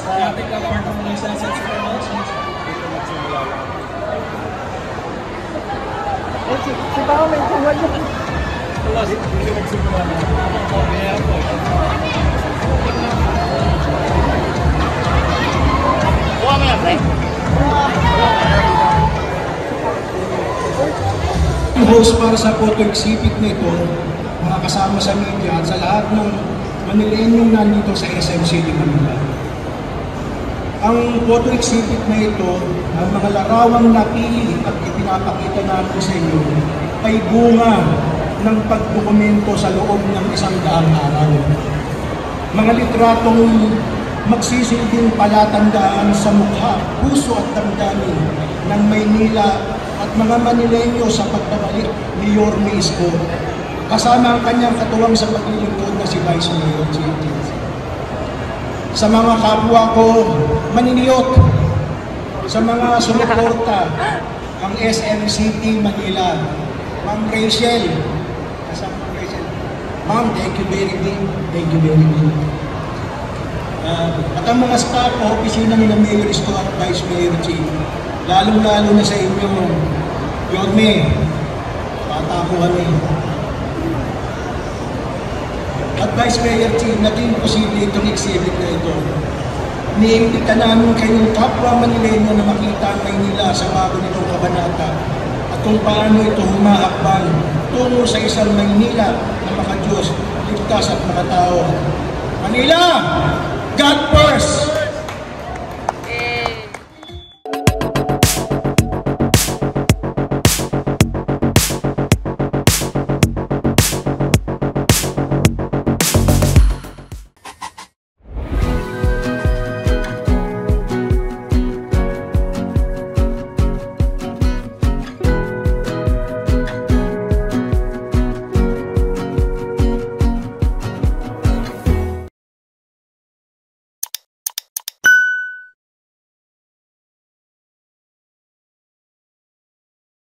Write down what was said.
Dati ka part of the Sunset Promotions. Si Pao may kuha niya. Wala, hindi ka magsimula na. Kaya po. Kuha mo yan, pre. Host para sa photo exhibit nito, mga kasama sa media at sa lahat ng Manilenyong nandito sa SM City, Manila. Ang photo exhibit na ito, ang mga larawang napili at ipinapakita namin sa inyo ay bunga ng pagdokumento sa loob ng 100 araw. Mga litratong magsisilbing palatandaan sa mukha, puso at damdamin ng Maynila at mga Manilenyo sa pagbabalik ni Yorme Isko, kasama ang kanyang katuwang sa paglilingkod na si Vice Mayor J.T. Sa mga kapwa ko, maniniyot, sa mga sumuporta, ang SM City Manila, Ma'am Rachel, kasama Ma'am Rachel, Ma'am, thank you very much. At ang mga staff o opisina ni Mayor Isko at Vice Mayor J.T. Lalong-lalo na sa inyo, Yorme, bata ko kami. At Vice Mayor J, naging posible itong exhibit na ito. Niimbita namin kayong kapwa Manileño na makita ang Maynila sa bago nitong kabanata at kung paano ito humahakbang tungo sa isang Maynila na makadiyos, ligtas at makatao. Manila, God first!